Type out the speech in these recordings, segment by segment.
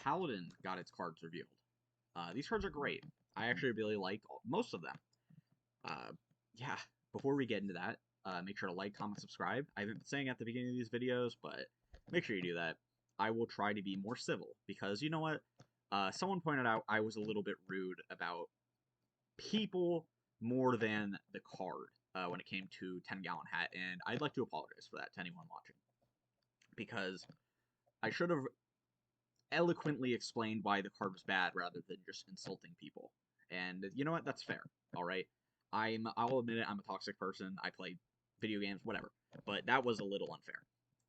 Paladin got its cards revealed. These cards are great. I actually really like most of them. Uh, yeah, before we get into that, make sure to like, comment, subscribe. I haven't been saying at the beginning of these videos, but make sure you do that. I will try to be more civil because you know what? Someone pointed out I was a little bit rude about people more than the card when it came to 10-gallon hat, and I'd like to apologize for that to anyone watching because I should have eloquently explained why the card was bad rather than just insulting people. And you know what? That's fair. All right. I'll admit it. I'm a toxic person. I play video games, whatever. But that was a little unfair.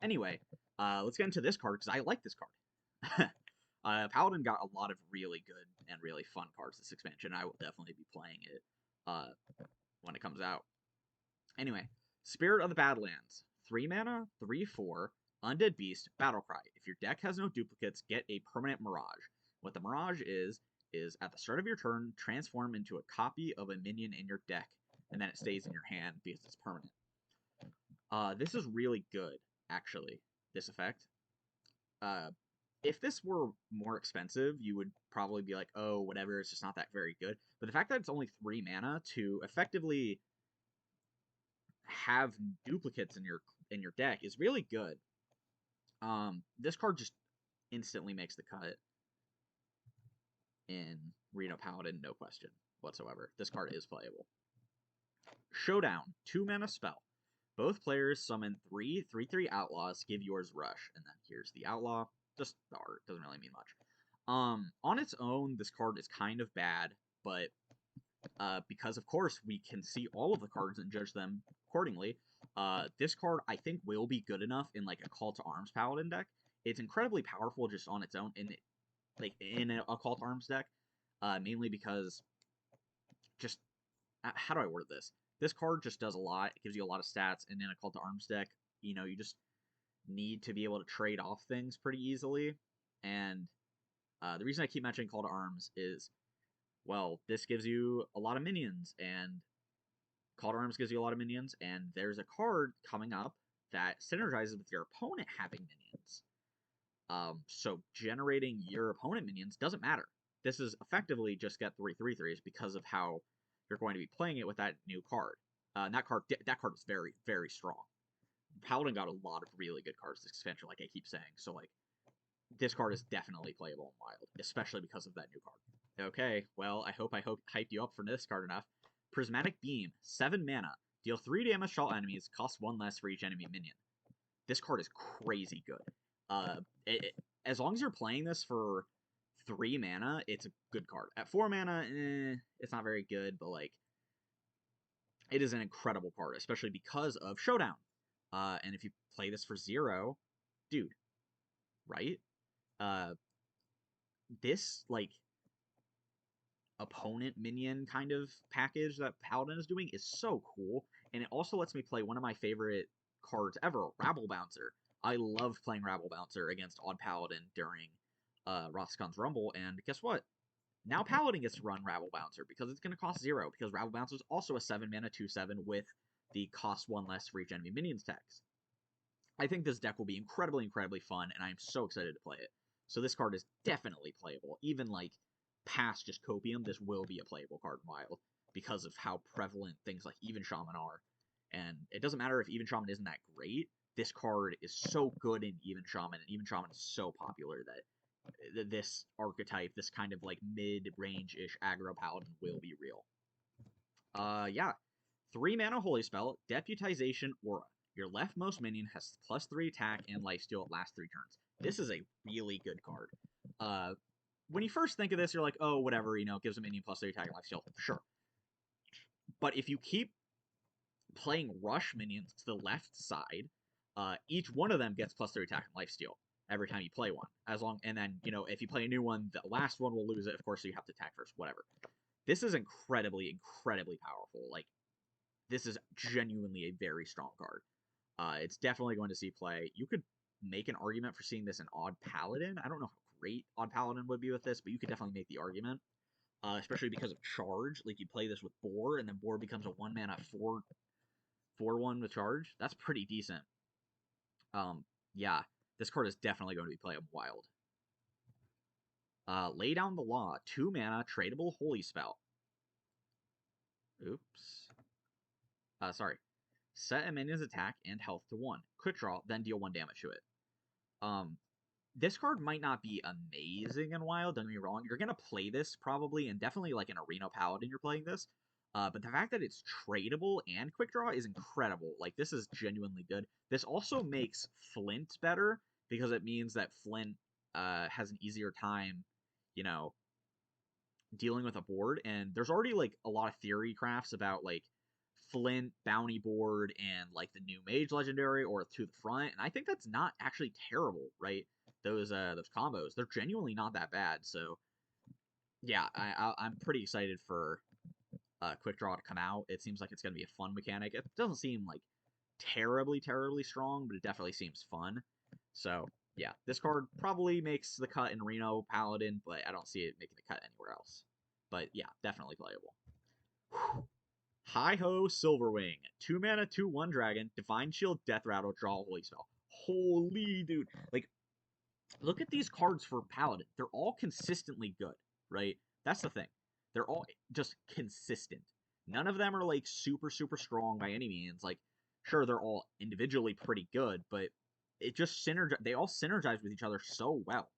Anyway, let's get into this card because I like this card. Paladin got a lot of really good and really fun cards this expansion. I will definitely be playing it uh, when it comes out. Anyway, Spirit of the Badlands. 3 mana, 3/4, Undead Beast, Battlecry. If your deck has no duplicates, get a permanent Mirage. What the Mirage is at the start of your turn, transform into a copy of a minion in your deck, and then it stays in your hand because it's permanent. This is really good, actually, this effect. If this were more expensive, you would probably be like, oh, whatever, it's just not that very good. But the fact that it's only 3 mana to effectively have duplicates in your deck is really good. This card just instantly makes the cut in Reno Paladin, no question whatsoever. This card is playable. Showdown, 2 mana spell. Both players summon 3/3 outlaws, give yours rush, and then here's the outlaw. Just the art, doesn't really mean much. On its own, this card is kind of bad, but because of course we can see all of the cards and judge them accordingly. This card I think will be good enough in like a Call to Arms Paladin deck. It's incredibly powerful just on its own in a Call to Arms deck, mainly because just how do I word this? This card just does a lot. It gives you a lot of stats, and in a Call to Arms deck, you know, you just need to be able to trade off things pretty easily. And the reason I keep mentioning Call to Arms is, well, this gives you a lot of minions, and Call to Arms gives you a lot of minions, and there's a card coming up that synergizes with your opponent having minions. So generating your opponent minions doesn't matter. This is effectively just get 3/3/3s because of how you're going to be playing it with that new card. And that card is very, very strong. Paladin got a lot of really good cards this expansion, like I keep saying. So like this card is definitely playable in Wild, especially because of that new card. Okay, well, I hope hyped you up for this card enough. Prismatic Beam, 7 mana. Deal 3 damage to all enemies, cost 1 less for each enemy minion. This card is crazy good. As long as you're playing this for 3 mana, it's a good card. At 4 mana, it's not very good, but like, it is an incredible card, especially because of Showdown. And if you play this for 0, dude, right? This, like, opponent minion kind of package that Paladin is doing is so cool, and it also lets me play one of my favorite cards ever, Rabble Bouncer. I love playing Rabble Bouncer against Odd Paladin during Rothscon's Rumble, and guess what? Now Paladin gets to run Rabble Bouncer because it's going to cost 0, because Rabble Bouncer is also a 7 mana 2/7 with the cost 1 less for each enemy minions tax. I think this deck will be incredibly, incredibly fun, and I'm so excited to play it. So this card is definitely playable. Even like past just Copium, this will be a playable card in Wild because of how prevalent things like Even Shaman are. And it doesn't matter if Even Shaman isn't that great. This card is so good in Even Shaman, and Even Shaman is so popular that this archetype, this kind of like mid-range-ish aggro paladin will be real. Yeah. 3 mana Holy Spell, Deputization Aura. Your leftmost minion has +3 attack and lifesteal at last 3 turns. This is a really good card. When you first think of this, you're like, oh, whatever, you know, it gives a minion +3 attack and lifesteal. Sure. But if you keep playing rush minions to the left side, each one of them gets +3 attack and lifesteal every time you play one. And then, you know, if you play a new one, the last one will lose it, of course, so you have to attack first, whatever. This is incredibly, incredibly powerful. Like, this is genuinely a very strong card. It's definitely going to see play. You could make an argument for seeing this in Odd Paladin. I don't know how great Odd Paladin would be with this, but you could definitely make the argument. Especially because of Charge. Like, you play this with Boar, and then Boar becomes a 1 mana 4/1 with Charge. That's pretty decent. Yeah, this card is definitely going to be playable Wild. Lay Down the Law, 2 mana, tradable holy spell. Oops. Sorry. Set a minion's attack and health to 1. Quick draw, then deal 1 damage to it. This card might not be amazing in Wild, don't get me wrong. You're going to play this probably, and definitely like in Arena Paladin you're playing this. But the fact that it's tradable and quick draw is incredible. Like, this is genuinely good. This also makes Flint better, because it means that Flint has an easier time, you know, dealing with a board. And there's already, like, a lot of theory crafts about, like, Flint, bounty board, and, like, the new Mage Legendary, or To the Front. And I think that's not actually terrible, right? Those combos. They're genuinely not that bad. So, yeah, I'm pretty excited for quick draw to come out. It seems like it's going to be a fun mechanic. It doesn't seem like terribly strong, but it definitely seems fun. So yeah, this card probably makes the cut in Reno Paladin, but I don't see it making the cut anywhere else. But yeah, definitely playable. Hi-Ho Silverwing, 2 mana, 2/1 dragon, Divine Shield, Death Rattle, draw a holy spell. Holy dude. Like, look at these cards for Paladin. They're all consistently good, right? That's the thing. They're all just consistent. None of them are like super strong by any means. Like, sure, they're all individually pretty good, but it just they all synergize with each other so well.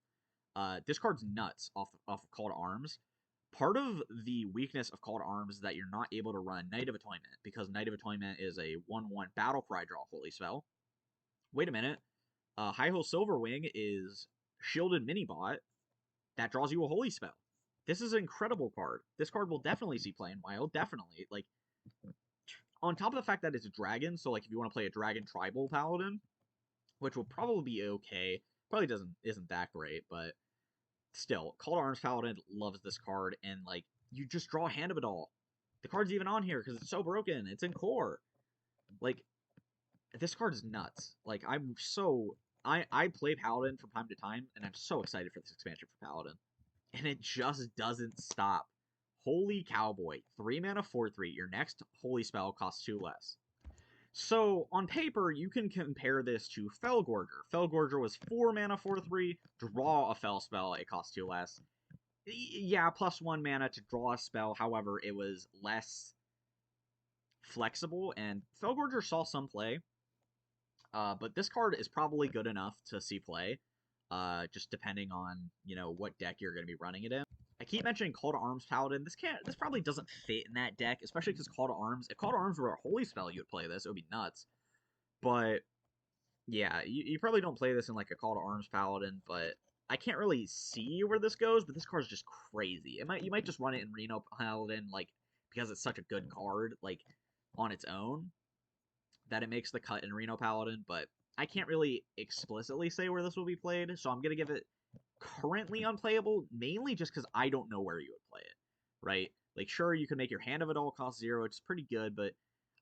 This card's nuts off of Call to Arms. Part of the weakness of Call to Arms is that you're not able to run Night of Atonement, because Night of Atonement is a 1/1 battle cry draw holy spell. Wait a minute. Hi-Ho Silverwing is shielded mini bot that draws you a holy spell. This is an incredible card. This card will definitely see play in Wild, definitely. Like, on top of the fact that it's a dragon, so like if you want to play a dragon tribal paladin, which will probably be okay, probably isn't that great, but still, Call to Arms Paladin loves this card, and like, you just draw a Hand of It All. The card's even on here because it's so broken. It's in core. Like, this card is nuts. Like, I play Paladin from time to time, and I'm so excited for this expansion for Paladin. And it just doesn't stop. Holy Cowboy, 3 mana, 4/3. Your next holy spell costs 2 less. So, on paper, you can compare this to Fellgorger. Fellgorger was 4 mana, 4/3. Draw a Fell spell, it costs 2 less. Yeah, plus 1 mana to draw a spell. However, it was less flexible, and Fellgorger saw some play. But this card is probably good enough to see play, just depending on, you know, what deck you're going to be running it in. I keep mentioning Call to Arms Paladin. This probably doesn't fit in that deck, especially because Call to Arms. If Call to Arms were a holy spell, you would play this. It would be nuts. But yeah, you probably don't play this in like a Call to Arms Paladin. But I can't really see where this goes. But this card's just crazy. You might just run it in Reno Paladin, like, because it's such a good card, like, on its own, that it makes the cut in Reno Paladin. But I can't really explicitly say where this will be played, so I'm gonna give it currently unplayable, mainly just because I don't know where you would play it, right? Like, sure, you can make your Hand of It All cost 0, which is pretty good, but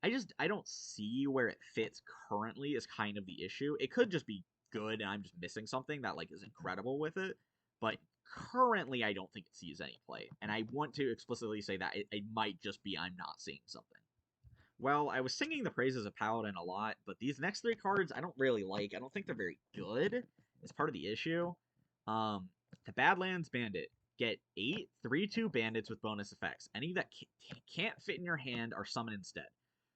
I don't see where it fits currently is kind of the issue. It could just be good, and I'm just missing something that, like, is incredible with it, but currently I don't think it sees any play, and I want to explicitly say that it might just be I'm not seeing something. Well, I was singing the praises of Paladin a lot, but these next 3 cards I don't really like. I don't think they're very good. It's part of the issue. The Badlands Bandit. Get 8 3/2 bandits with bonus effects. Any that can't fit in your hand are summoned instead.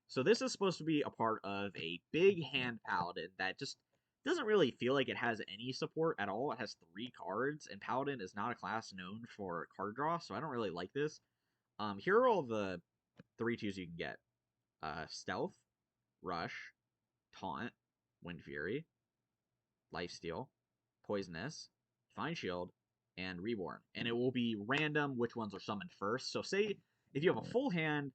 So this is supposed to be a part of a big hand Paladin that just doesn't really feel like it has any support at all. It has 3 cards, and Paladin is not a class known for card draw, so I don't really like this. Here are all the 3/2s you can get. Stealth, Rush, Taunt, Wind Fury, Lifesteal, Poisonous, Divine Shield, and Reborn. And it will be random which ones are summoned first. So say if you have a full hand,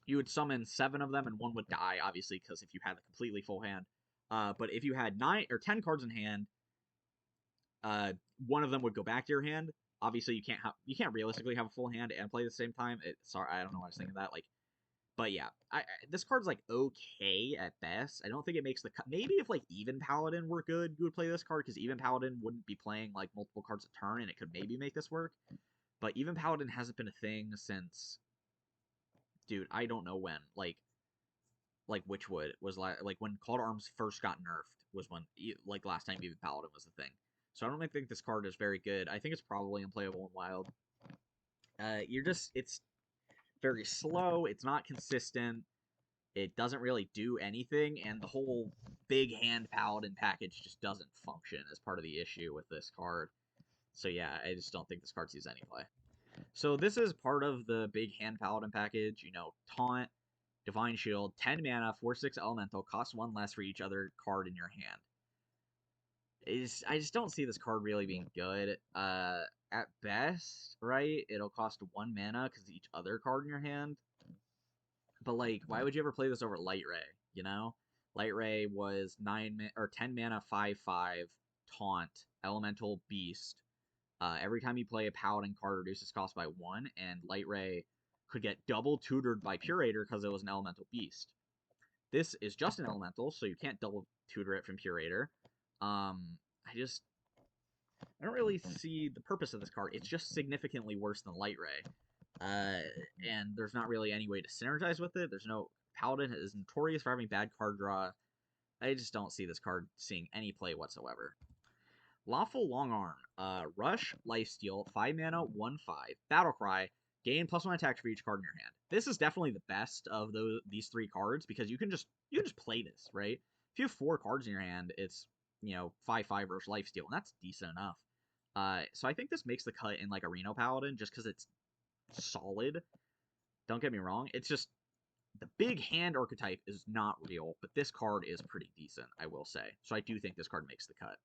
you would summon 7 of them and 1 would die, obviously, because if you had a completely full hand. But if you had 9 or 10 cards in hand, 1 of them would go back to your hand. Obviously, you can't realistically have a full hand and play at the same time. Sorry, I don't know why I was thinking that. Like, but yeah, this card's like okay at best. I don't think it makes the cut. Maybe if like Even Paladin were good, you would play this card, because Even Paladin wouldn't be playing like multiple cards a turn, and it could maybe make this work. But Even Paladin hasn't been a thing since, dude, I don't know when. Like Witchwood was like when Call to Arms first got nerfed was when, like, last time Even Paladin was the thing. So I don't think this card is very good. I think it's probably unplayable in Wild. It's very slow. It's not consistent. It doesn't really do anything, and the whole big hand Paladin package just doesn't function as part of the issue with this card. So yeah, I just don't think this card sees any play. So this is part of the big hand Paladin package. You know, Taunt, Divine Shield, 10 mana, 4/6 Elemental, costs 1 less for each other card in your hand. I just don't see this card really being good. At best, right, it'll cost 1 mana because each other card in your hand. But like, why would you ever play this over Light Ray? You know, Light Ray was 10 mana, 5/5 taunt elemental beast. Every time you play a paladin card, reduces cost by 1, and Light Ray could get double tutored by Curator because it was an elemental beast. This is just an elemental, so you can't double tutor it from Curator. I don't really see the purpose of this card. It's just significantly worse than Light Ray. And there's not really any way to synergize with it. There's no Paladin is notorious for having bad card draw. I just don't see this card seeing any play whatsoever. Lawful Longarm, Rush, Lifesteal, 5 mana, 1/5, Battlecry, gain +1 attack for each card in your hand. This is definitely the best of these 3 cards because you can just play this, right? If you have 4 cards in your hand, it's 5/5 Rush, Lifesteal, and that's decent enough. So I think this makes the cut in like a Reno Paladin just because it's solid. Don't get me wrong. It's just the big hand archetype is not real, but this card is pretty decent, I will say. So I do think this card makes the cut.